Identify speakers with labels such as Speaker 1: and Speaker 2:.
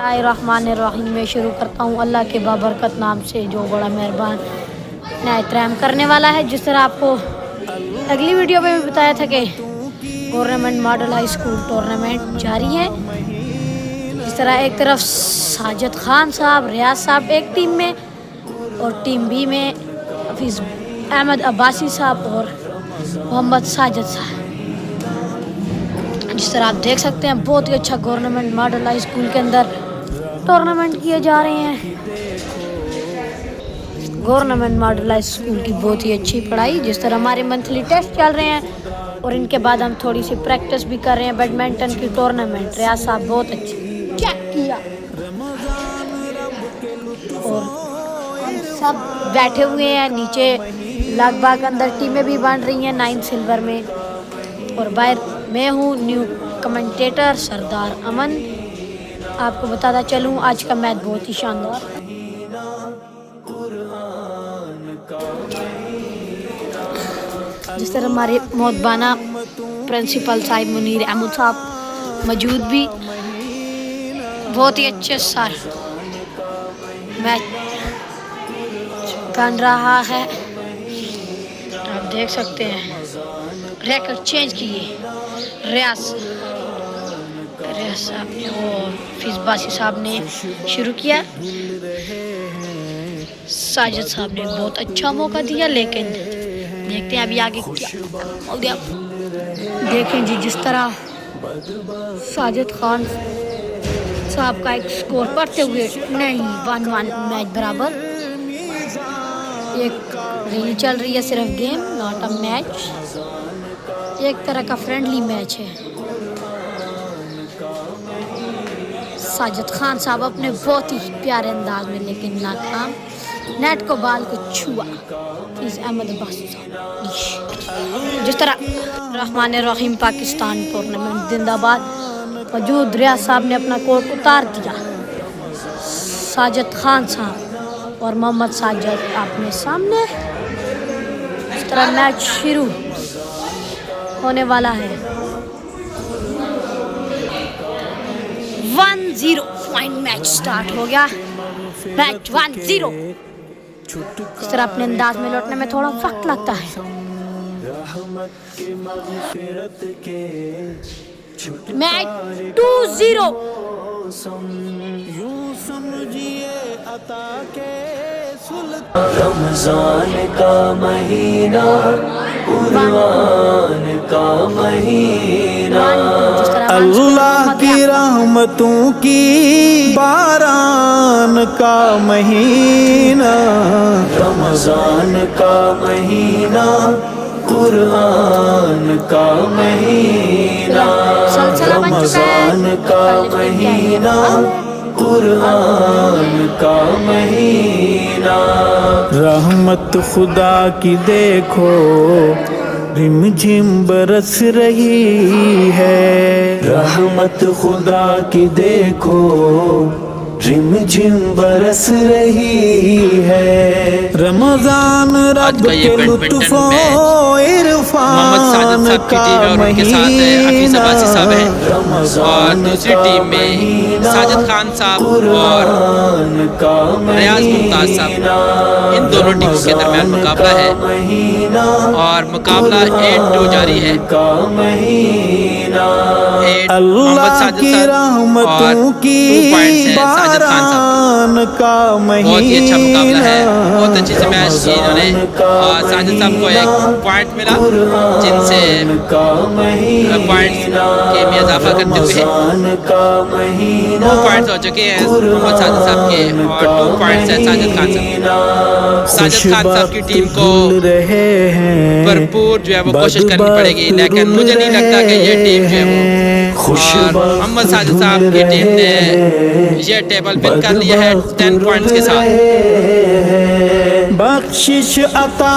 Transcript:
Speaker 1: बिस्मिल्लाहिर्रहमानिर्रहीम में शुरू करता हूँ अल्लाह के बाबरकत नाम से जो बड़ा मेहरबान नहायत रहम करने वाला है। जिस तरह आपको अगली वीडियो में भी बताया था कि government model high school tournament जारी है। इस तरह एक तरफ साजिद खान साहब, रियाज साहब एक टीम में और टीम बी में हफीज़ अहमद अब्बासी साहब और मोहम्मद साजिद साहब। जिस तरह आप देख सकते हैं बहुत ही अच्छा गवर्नमेंट मॉडल हाई स्कूल के अंदर टूर्नामेंट किए जा रहे हैं। गवर्नमेंट मॉडल हाई स्कूल की बहुत ही अच्छी पढ़ाई। जिस तरह हमारे मंथली टेस्ट चल रहे हैं और इनके बाद हम थोड़ी सी प्रैक्टिस भी कर रहे हैं बैडमिंटन की टूर्नामेंट। रियाज साहब बहुत अच्छी चेक किया और हम सब बैठे हुए हैं नीचे। लगभग अंदर टीमें भी बन रही हैं 9 सिल्वर में और बाहर मैं हूँ न्यू कमेंटेटर सरदार अमन। आपको बताता चलूँ आज का मैच बहुत ही शानदार। जिस तरह हमारे मोहतबाना प्रिंसिपल साहिब मुनीर अहमद साहब मौजूद भी बहुत ही अच्छे सर मैच बन रहा है। आप देख सकते हैं रैकेट चेंज किए रियाज साहब ने और फिजबासी साहब ने शुरू किया। साजिद साहब ने बहुत अच्छा मौका दिया लेकिन देखते हैं अभी आगे क्या हो गया। देखें जी जिस तरह साजिद खान साहब का एक स्कोर पढ़ते हुए नहीं 1-1 मैच बराबर। एक रैली चल रही है सिर्फ गेम नॉट अ मैच। एक तरह का फ्रेंडली मैच है। साजिद खान साहब अपने बहुत ही प्यारे अंदाज में लेकिन नाकाम। नेट को बाल को छुआ अहमद अब्बासी साहब। जिस तरह रहमान रहीम पाकिस्तान टूर्नामेंट जिंदाबाद मौजूद। रियाज साहब ने अपना कोट उतार दिया। साजिद खान साहब और मोहम्मद साजिद अपने सामने। इस तरह मैच शुरू होने वाला है। 1-0 पॉइंट मैच स्टार्ट हो गया। मैच 1-0। इस तरह अपने अंदाज में लौटने में थोड़ा वक्त लगता है। मैच 2-0।
Speaker 2: रमजान का महीना कुरान का महीना
Speaker 3: अल्लाह की रहमतों की बारान का महीना।
Speaker 2: रमजान का महीना कुरान का महीना। रमजान का महीना कुरान का महीना।
Speaker 3: रहमत खुदा की देखो रिमझिम बरस रही है।
Speaker 2: रहमत खुदा की देखो रिमझिम बरस रही है।
Speaker 3: रमजान रब के लुत्फ़ो इरफान का महीना।
Speaker 4: और दूसरी टीम में साजिद खान साहब और रियाज मुमताज साहब इन दोनों टीमों के दरमियान मुकाबला है और मुकाबला 8-2 जारी है।
Speaker 3: अल्लाह की रहमतों की बारान का महीना।
Speaker 4: बहुत ही अच्छा मुकाबला है। बहुत अच्छे से मैच किए इन्होंने और साजिद साहब को 1 पॉइंट मिला जिनसे पॉइंट्स के में इजाफा करते हुए 2 पॉइंट्स हो चुके हैं मोहम्मद साजिद साहब के और 2 पॉइंट्स है साजिद खान साहब। साजिद खान साहब की टीम को भरपूर जो है वो कोशिश करनी पड़ेगी लेकिन मुझे नहीं लगता कि ये टीम जो है वो और मोहम्मद साजिद साहब की टीम ने ये टेबल विन कर लिया है 10 पॉइंट्स के साथ।
Speaker 3: बख्शिश अता